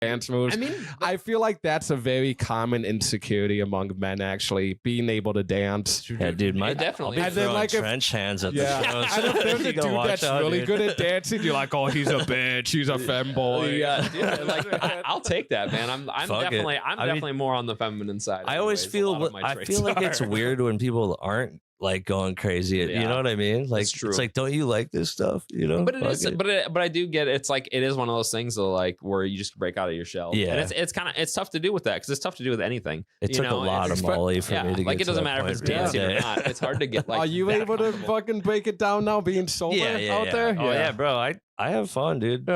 dance moves. I mean, I feel like that's a very common insecurity among men, actually, being able to dance. Yeah, dude, my definitely. I'll And be then, throwing like, if- trench hands at Yeah, the shows. and if there's a You dude gotta watch that's out, really dude. good at dancing, you're like, oh, he's a bitch, he's a femboy. Yeah, dude, like I'll take that, man. I'm Fuck it. definitely I mean, definitely more on the feminine side. I always anyways. A feel lot of my I traits feel like it's are. weird when people aren't like going crazy. You Yeah. know what I mean? Like It's true. it's like, don't you like this stuff? You know? But it Fuck is, but I do get it's like it is one of those things that like where you just break out of your shell. Yeah. and it's kind of it's tough to do with that because it's tough to do with anything. It You took a know, lot of it's- Molly for yeah, me to like get it doesn't to that matter if it's point the other dancing or day. not. It's hard to get like. Are you that able to comfortable. fucking break it down now, being sober out there? Oh yeah, bro. I have fun, dude.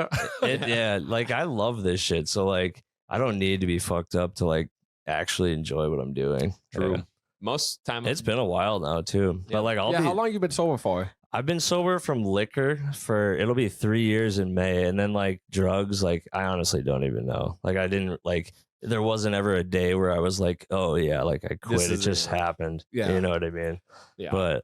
Yeah. Like I love this shit. So like I don't need to be fucked up to like actually enjoy what I'm doing. True. Yeah. Most time It's been a while now too. Yeah. But like Yeah, how long you been sober for? I've been sober from liquor for it'll be 3 years in May, and then like drugs, like I honestly don't even know. Like I didn't like there wasn't ever a day where I was like, oh yeah, like I quit. It is just it. happened. Yeah. You know what I mean? Yeah. But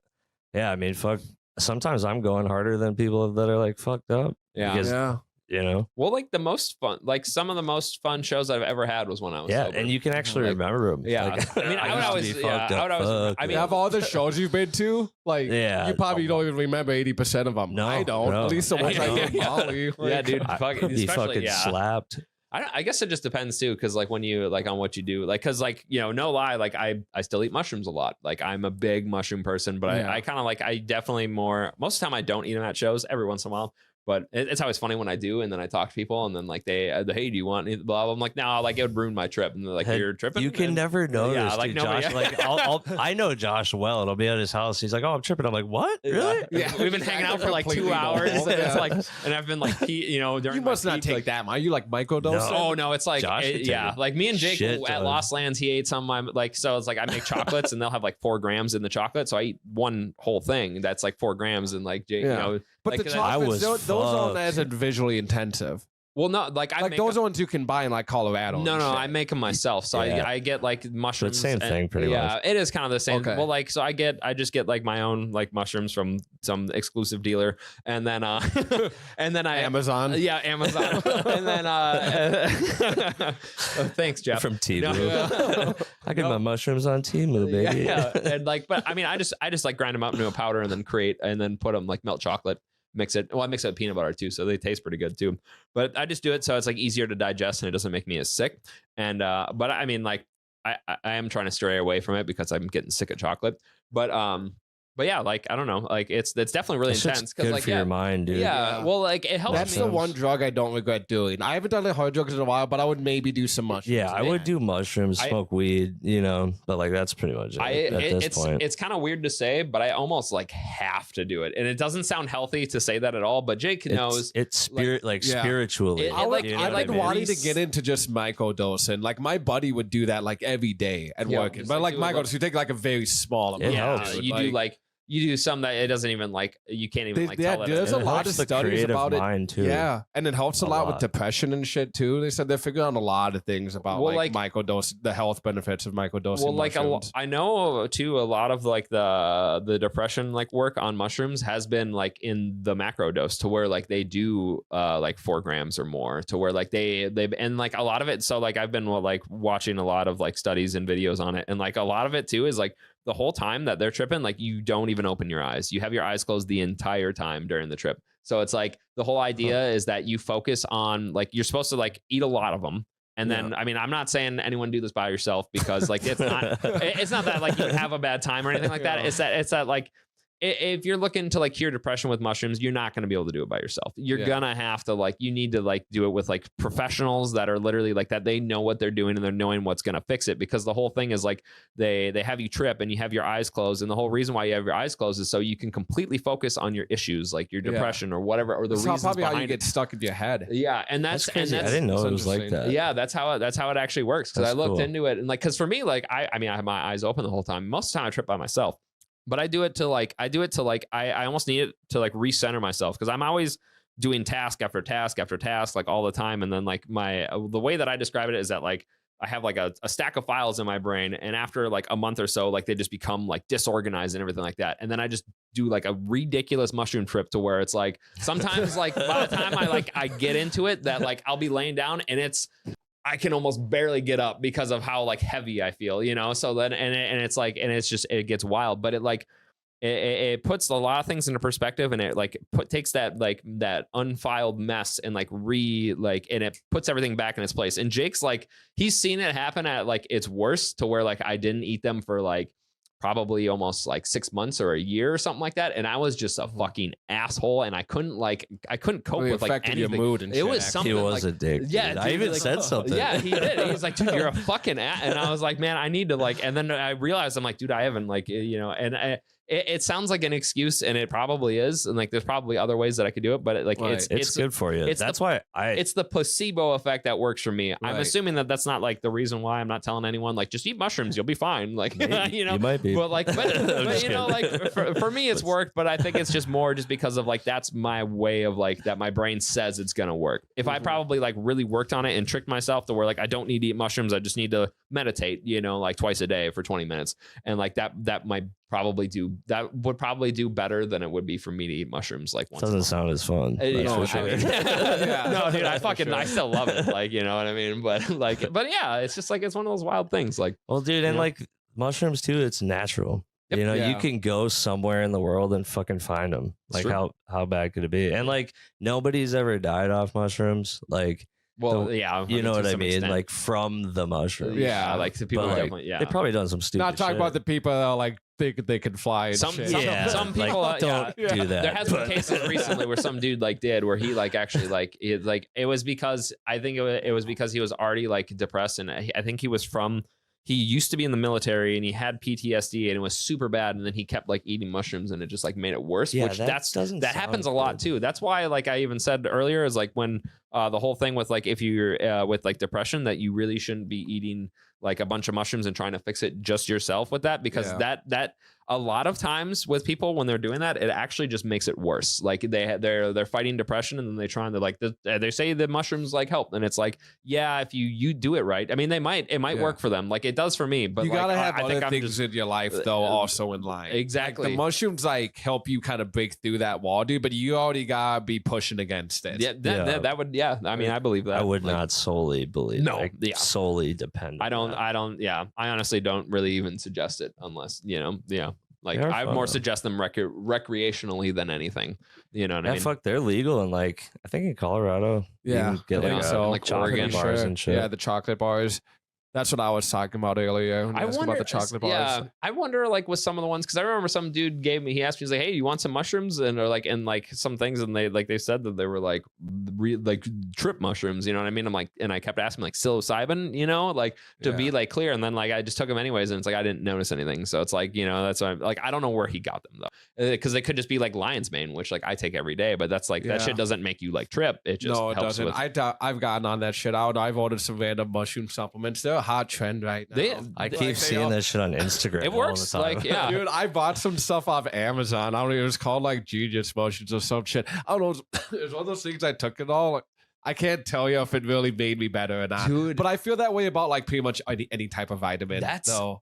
yeah, I mean, fuck. Sometimes I'm going harder than people that are like fucked up. Yeah. because, Yeah. You know. Well, like the most fun, like some of the most fun shows I've ever had was when I was Yeah, sober. and you can actually Like, remember them. yeah. Like, I mean, I would used to always- be yeah, fucked I would up. always- Fuck I mean, You have all the shows you've been to? Like, Yeah. you probably don't even remember 80% of them. No, I don't. no. At least the ones I Yeah. get Molly. Yeah, Like, dude. I Fuck, could be especially- fucking yeah. slapped. I guess it just depends too, because like when you like on what you do, like because like you know, no lie, like I still eat mushrooms a lot. Like I'm a big mushroom person, but Yeah. I kind of like I definitely more most of the time I don't eat them at shows. Every once in a while. But it's always funny when I do, and then I talk to people, and then like hey, do you want any blah, blah? I'm like, no, like it would ruin my trip, and they're like, Hey, you're tripping. You can And- never notice, Yeah, like, dude. nobody- Josh, like I know Josh well. It'll be at his house. He's like, "Oh, I'm tripping." I'm like, "What? Really?" Yeah. We've been hanging out for like 2 Completely hours. normal. And it's Yeah. like, and I've been like, you know, during You my must not peak, take like, that, man. You like microdosing? No. Oh no, it's like Josh would take yeah, it. like me and Jake Shit at ton. Lost Lands, he ate some of my like so it's like I make chocolates and they'll have like 4 grams in the chocolate, so I eat one whole thing that's like 4 grams and like Jake, Yeah. you know, But like, the I chocolates, was those aren't fucked. as visually intensive. well no, like I Like make those are ones you can buy in like Colorado. no, and no, shit. I make them myself. So Yeah. I get like mushrooms. same thing, pretty yeah, much. it is kind of the same. Okay. Well, like so I just get like my own like mushrooms from some exclusive dealer, and then and then I Amazon. yeah, Amazon, and then thanks, Jeff. From Temu. No. I get No. my mushrooms on Temu, baby. Yeah, and like, but I mean, I just like grind them up into a powder and then put them like melt chocolate, mix it. Well, I mix it with peanut butter too, so they taste pretty good too. But I just do it so it's like easier to digest and it doesn't make me as sick. And but I mean, like, I am trying to stray away from it because I'm getting sick of chocolate. But yeah, like I don't know, like it's definitely really That shit's intense because good like for your mind, dude. yeah, well, like it helps That's me. the one drug I don't regret doing. I haven't done the hard drugs in a while, but I would maybe do some mushrooms. Yeah, I would do mushrooms, I- smoke weed, you know, but like that's pretty much it at this point. It's kind of weird to say, but I almost like have to do it, and it doesn't sound healthy to say that at all. But Jake knows. It's spirit, like yeah. spiritually. It- I like, you know I what like mean? wanting to get into just microdosing. Like my buddy would do that like every day at Yeah, work. just, But like, like do a microdose, you take like a very small amount. It Yeah, helps. you do like you do some that it doesn't even like you can't even like yeah, tell there's that. a it lot helps of the studies creative about mind, it. too. Yeah, and it helps a A lot with lot. depression and shit too. They said they're figuring out a lot of things about Well, like like- microdose, the health benefits of microdosing. Well, like mushrooms. I know too, a lot of like the depression like work on mushrooms has been like in the macro dose to where like they do like 4 grams or more to where like they've and like a lot of it. So like I've been like watching a lot of like studies and videos on it, and like a lot of it too is like the whole time that they're tripping, like you don't even open your eyes. You have your eyes closed the entire time during the trip. So it's like the whole idea is that you focus on like you're supposed to like eat a lot of them. And then, I mean, I'm not saying anyone do this by yourself because like it's not that like you have a bad time or anything like that. Yeah. It's that like if you're looking to like cure depression with mushrooms, you're not going to be able to do it by yourself. You're gonna have to like you need to like do it with like professionals that are literally like that. They know what they're doing and they're knowing what's going to fix it, because the whole thing is like they have you trip and you have your eyes closed, and the whole reason why you have your eyes closed is so you can completely focus on your issues, like your depression or whatever, or the That's reasons probably how you behind get it. stuck in your head. Yeah, and That's that's crazy. and I that's didn't know that's it was like interesting. that. yeah, that's how it actually works. Because I That's looked cool. into it, and like, because for me, like, I mean, I have my eyes open the whole time. Most of the time, I trip by myself, but I do it to like, I almost need it to like recenter myself, because I'm always doing task after task after task, like all the time. And then like the way that I describe it is that like I have like a stack of files in my brain, and after like a month or so, like they just become like disorganized and everything like that. And then I just do like a ridiculous mushroom trip to where it's like sometimes like by the time I get into it, that like I'll be laying down and I can almost barely get up because of how like heavy I feel, you know? So then, it's like, and it's just, it gets wild, but it like, it puts a lot of things into perspective, and it like takes that like that unfiled mess and like and it puts everything back in its place. And Jake's like, he's seen it happen at like its worst, to where like I didn't eat them for like probably almost like 6 months or a year or something like that, and I was just a fucking asshole, and I couldn't cope with like anything. Your mood and it shit, was actually. something. He was like, a dick. Yeah, dude. dude, I even like, said something. Yeah, he did. He was like, dude, you're a fucking and I was like, man, I need to like. And then I realized, I'm like, dude, I haven't like, you know, and it sounds like an excuse, and it probably is, and like there's probably other ways that I could do it, but it's good for you. That's why it's the placebo effect that works for me. I'm Right. assuming that that's not like the reason why I'm not telling anyone like just eat mushrooms, you'll be fine. Like you know, you might be, but like, but you know, like for me it's worked, but I think it's just more just because of like that's my way of like that my brain says it's gonna work. If I probably like really worked on it and tricked myself to where like I don't need to eat mushrooms, I just need to meditate, you know, like twice a day for 20 minutes, and like that would probably do better than it would be for me to eat mushrooms like once. Doesn't sound as fun. No, for sure. No, dude, I still love it. Like, you know what I mean? But yeah, it's just like, it's one of those wild things. Like, well, dude, and like mushrooms too, it's natural. Yep. You know, Yeah. you can go somewhere in the world and fucking find them. Like, how bad could it be? And like, nobody's ever died off mushrooms. Like, well, yeah, you know to what I some mean? extent. Like, from the mushrooms. Yeah. like the people But, like, definitely, yeah. They've probably done some stupid Not talking shit. about the people that are like think they can fly and Some shit. some people like, don't yeah. do that. There has been but- cases recently where some dude like did, where he like actually like it was because I think it was because he was already like depressed, and I think he used to be in the military, and he had PTSD, and it was super bad, and then he kept like eating mushrooms, and it just like made it worse. Yeah, which that that happens a lot good. too. That's why like I even said earlier is like when the whole thing with like if you're with like depression, that you really shouldn't be eating like a bunch of mushrooms and trying to fix it just yourself with that, because that a lot of times with people when they're doing that, it actually just makes it worse. Like they're fighting depression, and then they try and they're like they say the mushrooms like help, and it's like, yeah, if you do it right, I mean it might work for them, like it does for me, but you like, gotta have I think other I'm things just in your life though also in line. exactly. Like, the mushrooms like help you kind of break through that wall, dude, but you already gotta be pushing against it. Yeah, that would, yeah. I mean, I believe that. I would like, not solely believe. No, like, yeah. solely depend. I don't. Yeah, I honestly don't really even suggest it unless yeah. Like They're I fun, more though. suggest them recreationally than anything. You know what I mean? Fuck, they're legal, and like I think in Colorado, Yeah, you can get I think like, so. like chocolate Oregon. bars and shit. Yeah, the chocolate bars. That's what I was talking about earlier. When you asked about the chocolate bars. Yeah, I wonder like with some of the ones, because I remember some dude he asked me, he's like, "Hey, you want some mushrooms?" And or like some things, and they said that they were like trip mushrooms. You know what I mean? I'm like, and I kept asking like psilocybin, you know, like to be like clear, and then like I just took them anyways, and it's like I didn't notice anything. So it's like, you know, that's why I'm like, I don't know where he got them though, because they could just be like lion's mane, which like I take every day, but that's like that shit doesn't make you like trip. It just No, it helps doesn't. with. I've gotten on that shit out. I've ordered some random mushroom supplements. They're a hot trend right now. I keep seeing that shit on Instagram. It works. all the time. Like, yeah. Dude, I bought some stuff off Amazon. I don't know. It was called like Genius Motions or some shit. I don't know. It's one of those things I took it all. Like, I can't tell you if it really made me better or not. Dude. But I feel that way about like pretty much any type of vitamin. That's though.